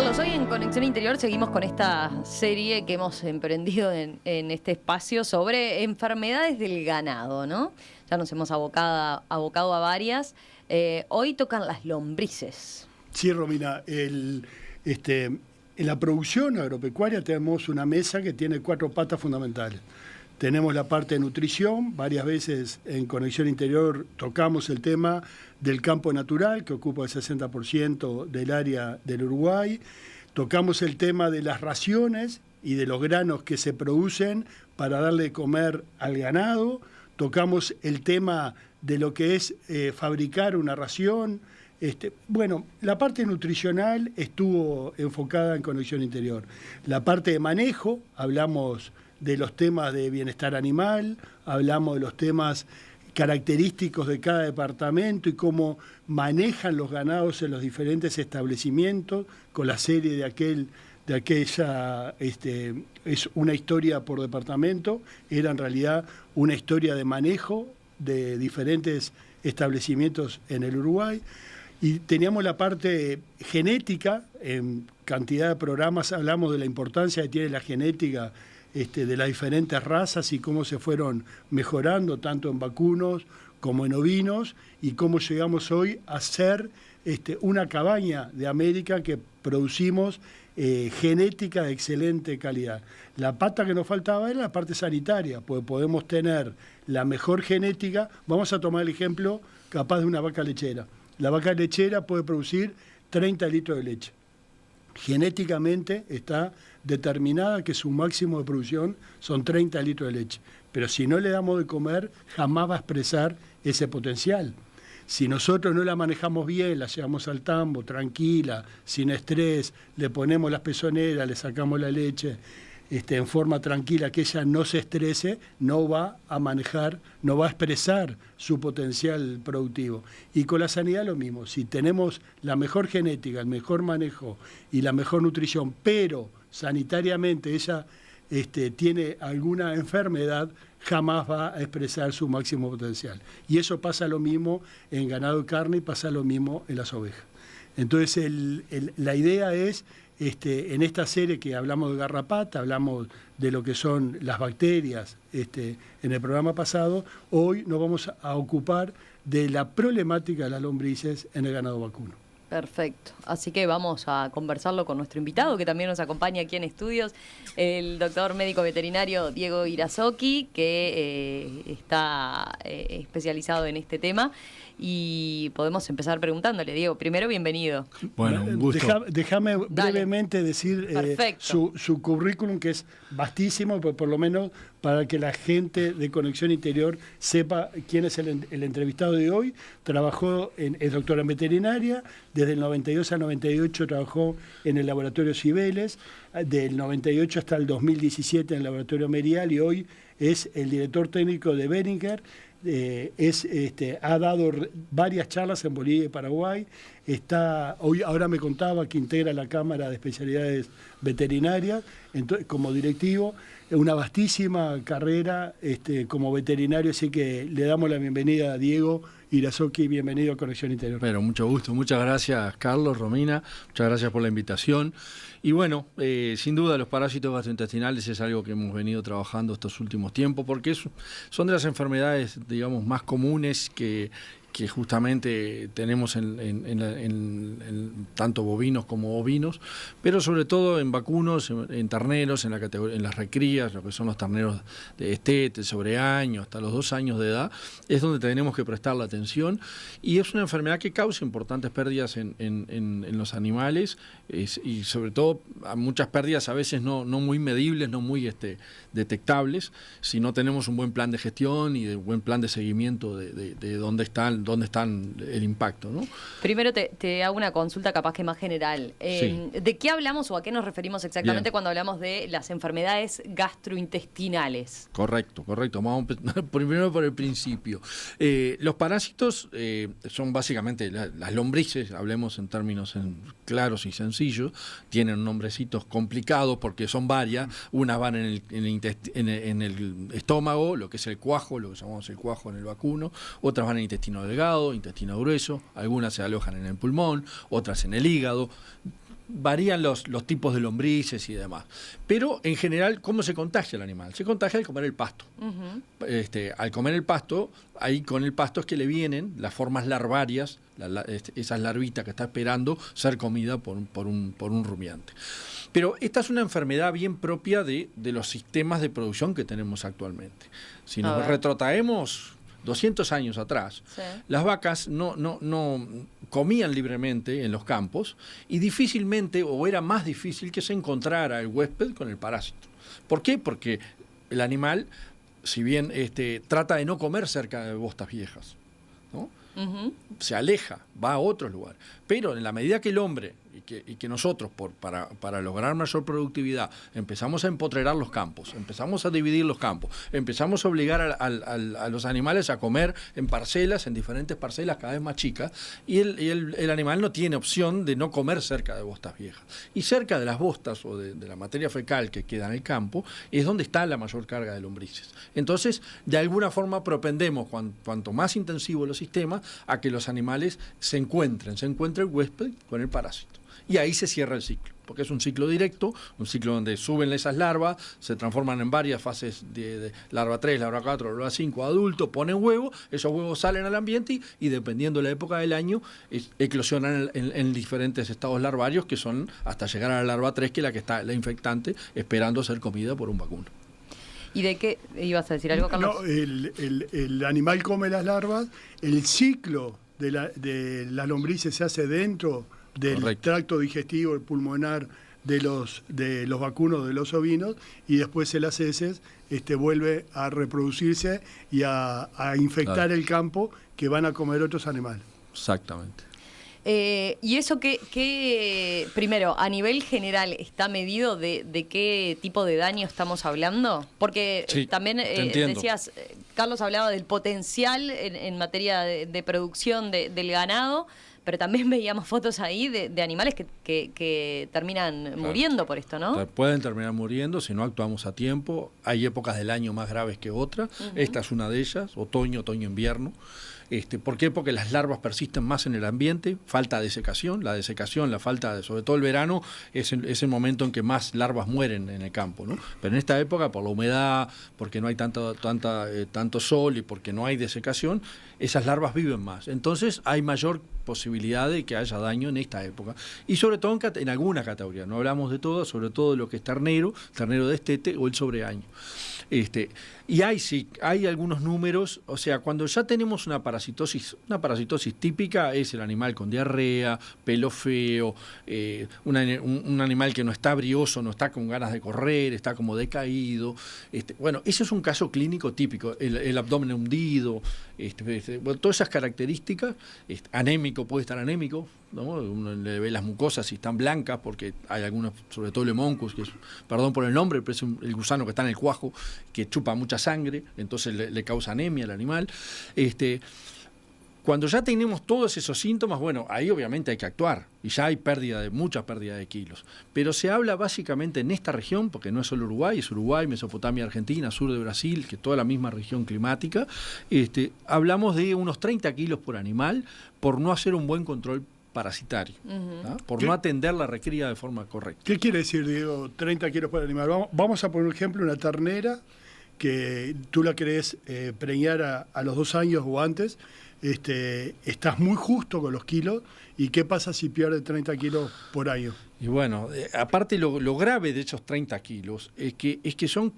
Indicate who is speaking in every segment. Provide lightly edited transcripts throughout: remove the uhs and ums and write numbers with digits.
Speaker 1: Carlos, hoy en Conexión Interior seguimos con esta serie que hemos emprendido en este espacio sobre enfermedades del ganado, ¿no? Ya nos hemos abocado a varias. Hoy tocan las lombrices.
Speaker 2: Sí, Romina, en la producción agropecuaria tenemos una mesa que tiene 4 patas fundamentales. Tenemos la parte de nutrición, varias veces en Conexión Interior tocamos el tema del campo natural, que ocupa el 60% del área del Uruguay. Tocamos el tema de las raciones y de los granos que se producen para darle de comer al ganado. Tocamos el tema de lo que es fabricar una ración. Bueno, la parte nutricional estuvo enfocada en Conexión Interior. La parte de manejo, hablamos de los temas de bienestar animal, hablamos de los temas característicos de cada departamento y cómo manejan los ganados en los diferentes establecimientos, con la serie de aquella, es una historia por departamento, era en realidad una historia de manejo de diferentes establecimientos en el Uruguay. Y teníamos la parte genética, en cantidad de programas hablamos de la importancia que tiene la genética de las diferentes razas y cómo se fueron mejorando tanto en vacunos como en ovinos y cómo llegamos hoy a ser una cabaña de América que producimos genética de excelente calidad. La pata que nos faltaba era la parte sanitaria, porque podemos tener la mejor genética. Vamos a tomar el ejemplo capaz de una vaca lechera. La vaca lechera puede producir 30 litros de leche. Genéticamente está determinada que su máximo de producción son 30 litros de leche. Pero si no le damos de comer, jamás va a expresar ese potencial. Si nosotros no la manejamos bien, la llevamos al tambo, tranquila, sin estrés, le ponemos las pezoneras, le sacamos la leche, en forma tranquila, que ella no se estrese, no va a manejar, no va a expresar su potencial productivo. Y con la sanidad lo mismo, si tenemos la mejor genética, el mejor manejo y la mejor nutrición, pero sanitariamente ella tiene alguna enfermedad, jamás va a expresar su máximo potencial. Y eso pasa lo mismo en ganado de carne y pasa lo mismo en las ovejas. Entonces la idea es, en esta serie que hablamos de garrapata, hablamos de lo que son las bacterias en el programa pasado, hoy nos vamos a ocupar de la problemática de las lombrices en el ganado vacuno.
Speaker 1: Perfecto. Así que vamos a conversarlo con nuestro invitado, que también nos acompaña aquí en estudios, el doctor médico veterinario Diego Irazoqui, que está especializado en este tema. Y podemos empezar preguntándole. Diego, primero, bienvenido.
Speaker 2: Bueno, un gusto. Déjame brevemente decir su currículum, que es vastísimo, pero por lo menos para que la gente de Conexión Interior sepa quién es el entrevistado de hoy. Trabajó es doctora en veterinaria, desde el 92 al 98 trabajó en el laboratorio Cibeles, del 98 hasta el 2017 en el laboratorio Merial, y hoy es el director técnico de Behringer. Ha dado varias charlas en Bolivia y Paraguay. Ahora me contaba que integra la Cámara de Especialidades Veterinarias como directivo. Una vastísima carrera como veterinario, así que le damos la bienvenida a Diego Irazoqui. Bienvenido a Conexión Interior.
Speaker 3: Pero mucho gusto, muchas gracias Carlos, Romina, muchas gracias por la invitación. Y bueno, sin duda los parásitos gastrointestinales es algo que hemos venido trabajando estos últimos tiempos, porque son de las enfermedades, digamos, más comunes que justamente tenemos en tanto bovinos como ovinos, pero sobre todo en vacunos, en terneros, en las recrías, lo que son los terneros de sobre año, hasta los 2 años de edad, es donde tenemos que prestar la atención, y es una enfermedad que causa importantes pérdidas en los animales, y sobre todo muchas pérdidas a veces no muy medibles, no muy detectables, si no tenemos un buen plan de gestión y de buen plan de seguimiento de dónde están el impacto, ¿no?
Speaker 1: Primero te hago una consulta capaz que más general.
Speaker 3: Sí.
Speaker 1: ¿De qué hablamos o a qué nos referimos exactamente
Speaker 3: Bien.
Speaker 1: cuando hablamos de las enfermedades gastrointestinales?
Speaker 3: Correcto. Vamos primero por el principio. Los parásitos son básicamente las lombrices, hablemos en términos claros y sencillos, tienen nombrecitos complicados porque son varias. Unas van en el estómago, lo que es el cuajo, lo que llamamos el cuajo en el vacuno, otras van en el intestino delgado, intestino grueso, algunas se alojan en el pulmón, otras en el hígado. varían los tipos de lombrices y demás. Pero en general, ¿cómo se contagia el animal? Se contagia al comer el pasto. Al comer el pasto, ahí con el pasto es que le vienen las formas larvarias, esas larvitas que está esperando ser comida por un rumiante. Pero esta es una enfermedad bien propia de los sistemas de producción que tenemos actualmente. Si nos retrotraemos 200 años atrás, sí, las vacas no comían libremente en los campos y difícilmente, o era más difícil que se encontrara el huésped con el parásito. ¿Por qué? Porque el animal, si bien trata de no comer cerca de bostas viejas, ¿no? Se aleja, va a otro lugar. Pero en la medida que el hombre y que nosotros, para lograr mayor productividad, empezamos a empotrerar los campos, empezamos a dividir los campos, empezamos a obligar a los animales a comer en parcelas, en diferentes parcelas cada vez más chicas, y el animal no tiene opción de no comer cerca de bostas viejas. Y cerca de las bostas o de la materia fecal que queda en el campo es donde está la mayor carga de lombrices. Entonces, de alguna forma propendemos, cuanto más intensivos los sistemas, a que los animales se encuentre el huésped con el parásito. Y ahí se cierra el ciclo, porque es un ciclo directo, un ciclo donde suben esas larvas, se transforman en varias fases de larva 3, larva 4, larva 5, adulto, ponen huevos, esos huevos salen al ambiente y dependiendo de la época del año, eclosionan en diferentes estados larvarios, que son hasta llegar a la larva 3, que es la que está la infectante, esperando ser comida por un vacuno.
Speaker 1: ¿Y de qué ibas a decir algo, Carlos?
Speaker 2: No, el animal come las larvas, el ciclo de las lombrices se hace dentro del tracto digestivo, el pulmonar de los vacunos, de los ovinos, y después las heces vuelve a reproducirse y a infectar el campo que van a comer otros animales.
Speaker 3: Exactamente.
Speaker 1: ¿Y eso qué, primero, a nivel general, está medido de qué tipo de daño estamos hablando? Porque sí, también decías, Carlos hablaba del potencial en materia de producción del ganado, pero también veíamos fotos ahí de animales que terminan muriendo por esto, ¿no?
Speaker 3: Pueden terminar muriendo si no actuamos a tiempo. Hay épocas del año más graves que otras. Esta es una de ellas, otoño, invierno. ¿Por qué? Porque las larvas persisten más en el ambiente, falta de desecación, la falta de, sobre todo el verano, es el momento en que más larvas mueren en el campo, ¿no? Pero en esta época, por la humedad, porque no hay tanto sol y porque no hay desecación, esas larvas viven más. Entonces hay mayor posibilidad de que haya daño en esta época. Y sobre todo en alguna categoría, no hablamos de todo, sobre todo de lo que es ternero de destete o el sobreaño. Y hay algunos números, o sea, cuando ya tenemos una parasitosis típica es el animal con diarrea, pelo feo, un animal que no está brioso, no está con ganas de correr, está como decaído. Bueno, ese es un caso clínico típico, el abdomen hundido, bueno, todas esas características, anémico, puede estar anémico, ¿no? Uno le ve las mucosas si están blancas, porque hay algunos, sobre todo el Hemoncus, que es, perdón por el nombre, pero es el gusano que está en el cuajo, que chupa mucha sangre, entonces le causa anemia al animal. Cuando ya tenemos todos esos síntomas, bueno, ahí obviamente hay que actuar, y ya hay mucha pérdida de kilos. Pero se habla básicamente en esta región, porque no es solo Uruguay, es Uruguay, Mesopotamia, Argentina, sur de Brasil, que es toda la misma región climática, hablamos de unos 30 kilos por animal por no hacer un buen control parasitario, por no atender la recría de forma correcta.
Speaker 2: ¿Qué quiere decir, Diego, 30 kilos por animal? Vamos a poner un ejemplo, una ternera que tú la querés preñar a los 2 años o antes, estás muy justo con los kilos, ¿y qué pasa si pierde 30 kilos por año?
Speaker 3: Y bueno, aparte lo grave de esos 30 kilos es que son...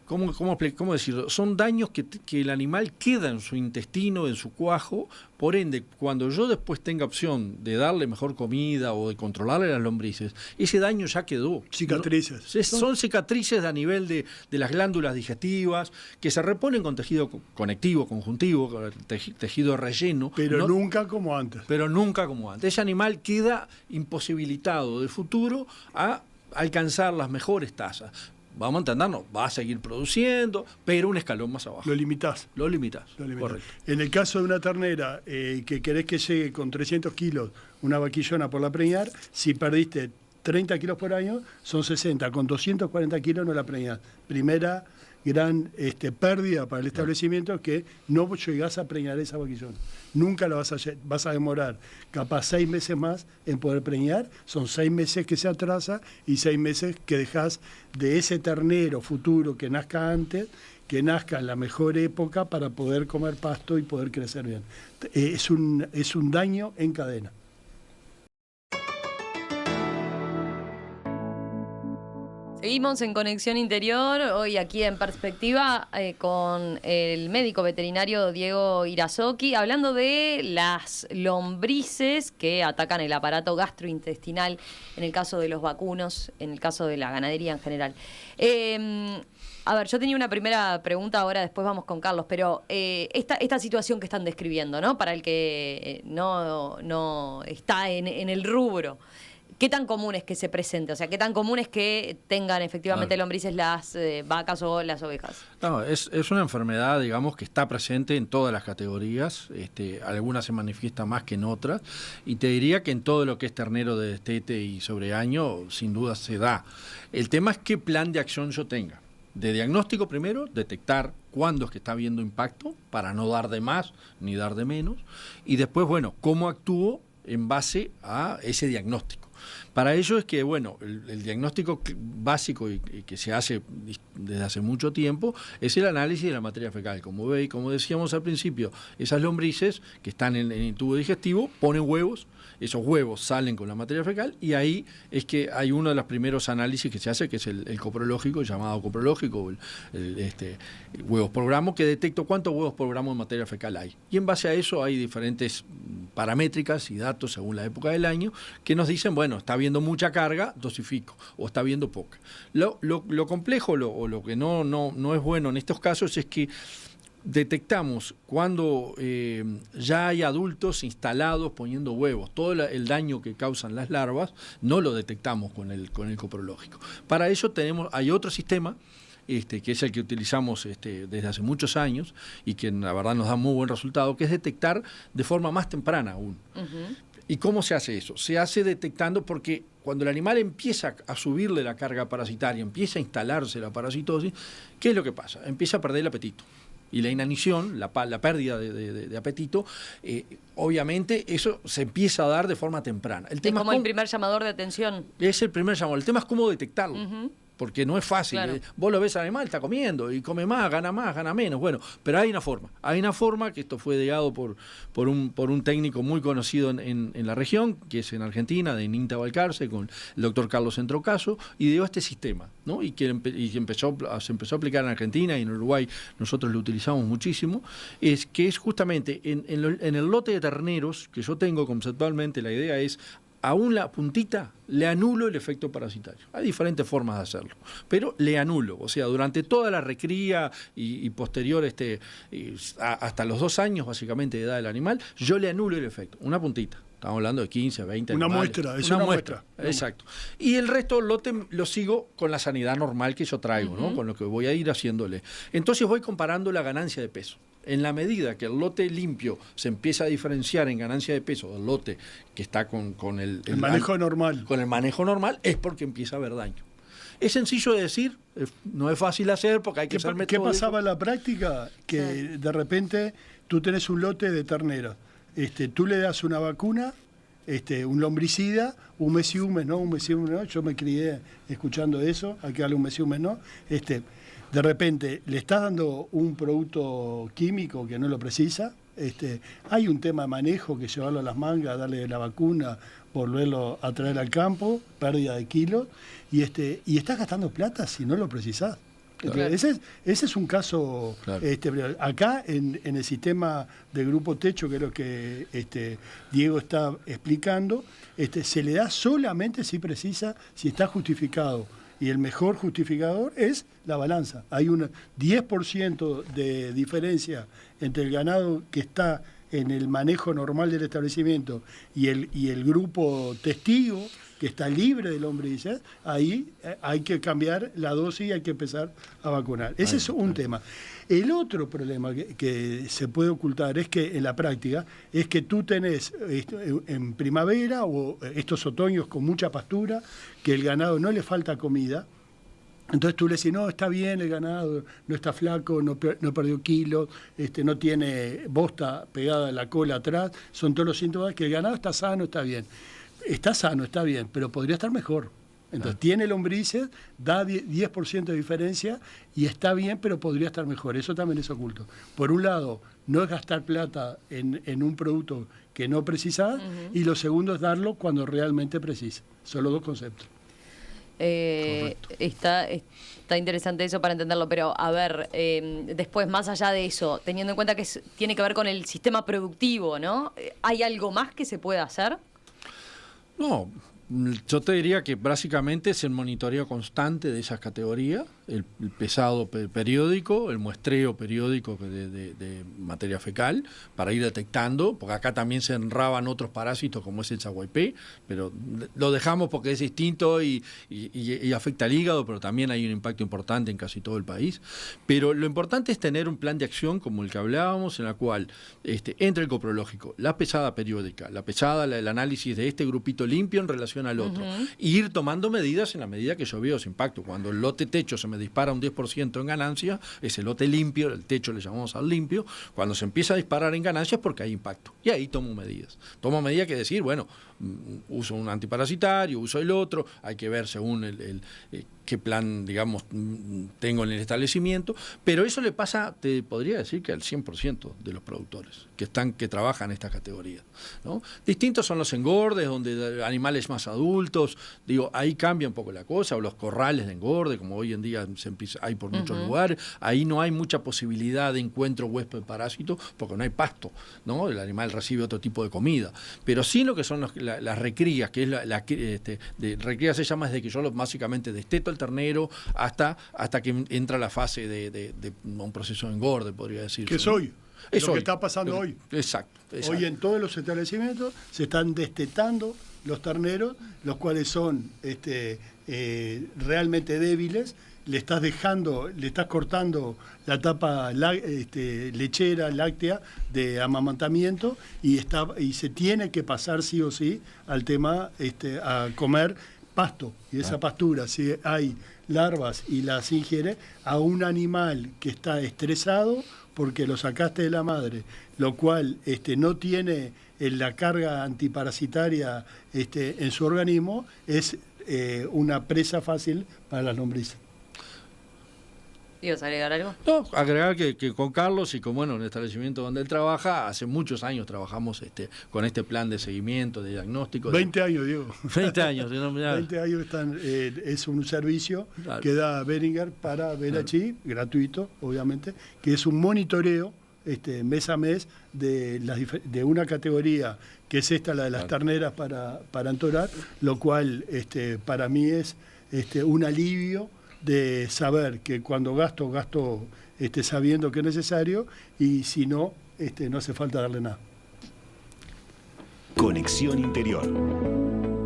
Speaker 3: ¿Cómo decirlo? Son daños que el animal queda en su intestino, en su cuajo, por ende, cuando yo después tenga opción de darle mejor comida o de controlarle las lombrices, ese daño ya quedó.
Speaker 2: Cicatrices.
Speaker 3: ¿No? Son cicatrices a nivel de las glándulas digestivas, que se reponen con tejido conectivo, conjuntivo, con tejido relleno.
Speaker 2: Pero ¿no? Nunca como antes.
Speaker 3: Pero nunca como antes. Ese animal queda imposibilitado de futuro a alcanzar las mejores tasas. Vamos a entendernos, va a seguir produciendo, pero un escalón más abajo.
Speaker 2: Lo limitás.
Speaker 3: Correcto.
Speaker 2: En el caso de una ternera que querés que llegue con 300 kilos, una vaquillona por la preñar, si perdiste 30 kilos por año, son 60. Con 240 kilos no la preñás. Primera gran pérdida para el establecimiento es que no llegás a preñar esa vaquillona. Nunca la vas a demorar capaz 6 meses más en poder preñar. Son 6 meses que se atrasa y 6 meses que dejás de ese ternero futuro que nazca antes, que nazca en la mejor época para poder comer pasto y poder crecer bien. Es un daño en cadena.
Speaker 1: Seguimos en Conexión Interior, hoy aquí en Perspectiva, con el médico veterinario Diego Irazoqui, hablando de las lombrices que atacan el aparato gastrointestinal, en el caso de los vacunos, en el caso de la ganadería en general. A ver, yo tenía una primera pregunta, ahora después vamos con Carlos, pero esta situación que están describiendo, ¿no? Para el que no está en el rubro, ¿qué tan común es que se presente? O sea, ¿qué tan común es que tengan efectivamente lombrices las vacas o las ovejas?
Speaker 3: No, es una enfermedad, digamos, que está presente en todas las categorías. Algunas se manifiestan más que en otras. Y te diría que en todo lo que es ternero de destete y sobreaño, sin duda se da. El tema es qué plan de acción yo tenga. De diagnóstico primero, detectar cuándo es que está habiendo impacto, para no dar de más ni dar de menos. Y después, bueno, cómo actúo en base a ese diagnóstico. Para ello es que, bueno, el diagnóstico básico y que se hace desde hace mucho tiempo es el análisis de la materia fecal. Como decíamos al principio, esas lombrices que están en el tubo digestivo ponen huevos, esos huevos salen con la materia fecal y ahí es que hay uno de los primeros análisis que se hace, que es el coprológico, llamado coprológico, el huevos por gramo, que detecta cuántos huevos por gramo de materia fecal hay. Y en base a eso hay diferentes paramétricas y datos según la época del año que nos dicen, bueno, está habiendo mucha carga, dosifico, o está habiendo poca. Lo complejo o lo que no es bueno en estos casos es que detectamos cuando ya hay adultos instalados poniendo huevos. Todo el daño que causan las larvas no lo detectamos con el coprológico. Para eso hay otro sistema, que es el que utilizamos desde hace muchos años y que la verdad nos da muy buen resultado, que es detectar de forma más temprana aún. Uh-huh. ¿Y cómo se hace eso? Se hace detectando porque cuando el animal empieza a subirle la carga parasitaria, empieza a instalarse la parasitosis, ¿qué es lo que pasa? Empieza a perder el apetito. Y la inanición, la pérdida de apetito, obviamente eso se empieza a dar de forma temprana. El tema
Speaker 1: es como el primer llamador de atención.
Speaker 3: Es el primer llamador. El tema es cómo detectarlo. Uh-huh. Porque no es fácil. Claro. Vos lo ves al animal, está comiendo y come más, gana menos. Bueno, pero hay una forma que esto fue ideado por un técnico muy conocido en la región, que es en Argentina, de Ninta Balcarce, con el doctor Carlos Entrocaso, ideó este sistema, ¿no? Y que se empezó a aplicar en Argentina y en Uruguay nosotros lo utilizamos muchísimo, que es justamente en el lote de terneros que yo tengo conceptualmente, la idea es aún la puntita le anulo el efecto parasitario. Hay diferentes formas de hacerlo, pero le anulo. O sea, durante toda la recría y posterior hasta los 2 años básicamente de edad del animal, yo le anulo el efecto. Una puntita. Estamos hablando de 15, 20
Speaker 2: una
Speaker 3: animales.
Speaker 2: Muestra, es una muestra.
Speaker 3: Exacto. Y el resto lo sigo con la sanidad normal que yo traigo, uh-huh, ¿no? Con lo que voy a ir haciéndole. Entonces voy comparando la ganancia de peso. En la medida que el lote limpio se empieza a diferenciar en ganancia de peso del lote que está con el
Speaker 2: manejo normal.
Speaker 3: Con el manejo normal, es porque empieza a haber daño. Es sencillo de decir, no es fácil de hacer porque hay que ser metódico.
Speaker 2: ¿Qué pasaba en la práctica? Que de repente tú tenés un lote de ternera. Tú le das una vacuna, un lombricida, un mes y un mes no. Yo me crié escuchando eso, hay que darle un mes y un mes no. De repente le estás dando un producto químico que no lo precisa. Hay un tema de manejo que llevarlo a las mangas, darle la vacuna, volverlo a traer al campo, pérdida de kilos, y estás gastando plata si no lo precisás. Claro. Ese es un caso, claro. Acá en el sistema de Grupo Techo, que es lo que Diego está explicando, se le da solamente si precisa, si está justificado. Y el mejor justificador es la balanza. Hay un 10% de diferencia entre el ganado que está en el manejo normal del establecimiento y el grupo testigo que está libre de lombrices. Ahí hay que cambiar la dosis y hay que empezar a vacunar. Ese es un tema. El otro problema que se puede ocultar es que en la práctica es que tú tenés en primavera o estos otoños con mucha pastura, que el ganado no le falta comida, Entonces tú le decís, no, está bien el ganado, no está flaco, no perdió kilos, no tiene bosta pegada a la cola atrás, son todos los síntomas que el ganado está sano, está bien. Está sano, está bien, pero podría estar mejor. Entonces tiene lombrices, da 10% de diferencia y está bien, pero podría estar mejor. Eso también es oculto. Por un lado, no es gastar plata en un producto que no precisas, y lo segundo es darlo cuando realmente precisa. Son los dos conceptos.
Speaker 1: Está interesante eso para entenderlo, pero a ver, después, más allá de eso, teniendo en cuenta que tiene que ver con el sistema productivo, ¿no? ¿Hay algo más que se pueda hacer?
Speaker 3: No, yo te diría que básicamente es el monitoreo constante de esas categorías, el pesado periódico, el muestreo periódico de materia fecal, para ir detectando, porque acá también se enraban otros parásitos como es el chaguaypé, pero lo dejamos porque es distinto y afecta al hígado, pero también hay un impacto importante en casi todo el país. Pero lo importante es tener un plan de acción como el que hablábamos, en la cual entre el coprológico, la pesada periódica, el análisis de este grupito limpio en relación al otro, y ir tomando medidas en la medida que yo veo ese impacto. Cuando el lote techo se me dispara un 10% en ganancia, ese lote limpio, el techo le llamamos al limpio, cuando se empieza a disparar en ganancias porque hay impacto. Y ahí tomo medidas. Tomo medidas que decir, bueno, uso un antiparasitario, uso el otro, hay que ver según qué plan, digamos, tengo en el establecimiento, pero eso le pasa, te podría decir que al 100% de los productores que trabajan en esta categoría, ¿no? Distintos son los engordes, donde animales más adultos, digo, ahí cambia un poco la cosa, o los corrales de engorde, como hoy en día hay por muchos lugares, ahí no hay mucha posibilidad de encuentro huésped-parásito, porque no hay pasto, ¿no? El animal recibe otro tipo de comida, pero sí lo que son las recrías, que es de recrías se llama desde que yo básicamente desteto el ternero hasta que entra la fase de un proceso de engorde, podría decir.
Speaker 2: ¿Qué es hoy? Es lo que está pasando hoy.
Speaker 3: Exacto.
Speaker 2: Hoy en todos los establecimientos se están destetando los terneros, los cuales son realmente débiles. Le estás cortando la etapa lechera, láctea, de amamantamiento, y se tiene que pasar sí o sí al tema a comer pasto. Y esa pastura, si hay larvas y las ingiere, a un animal que está estresado porque lo sacaste de la madre, lo cual no tiene la carga antiparasitaria en su organismo, es una presa fácil para las lombrices.
Speaker 1: ¿Ibas a agregar algo?
Speaker 3: No, agregar que con Carlos y con en el establecimiento donde él trabaja, hace muchos años trabajamos con este plan de seguimiento, de diagnóstico.
Speaker 2: 20 años, Diego.
Speaker 3: 20 años.
Speaker 2: 20 años es un servicio que da Beringer para Verachí, gratuito, obviamente, que es un monitoreo mes a mes de una categoría que es esta, la de las terneras para entorar, lo cual para mí es un alivio de saber que cuando gasto sabiendo que es necesario, y si no, no hace falta darle nada.
Speaker 4: Conexión Interior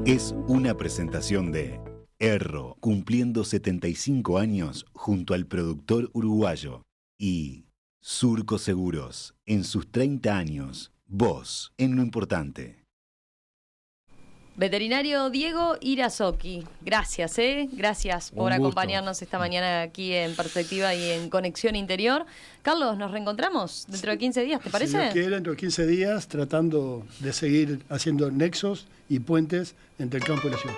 Speaker 4: es una presentación de Erro, cumpliendo 75 años junto al productor uruguayo, y Surco Seguros, en sus 30 años, vos en lo importante.
Speaker 1: Veterinario Diego Irazoqui, gracias, gracias por acompañarnos esta mañana aquí en Perspectiva y en Conexión Interior. Carlos, nos reencontramos dentro de 15 días, ¿te parece?
Speaker 2: Si Dios quiere, dentro de 15 días, tratando de seguir haciendo nexos y puentes entre el campo y la ciudad.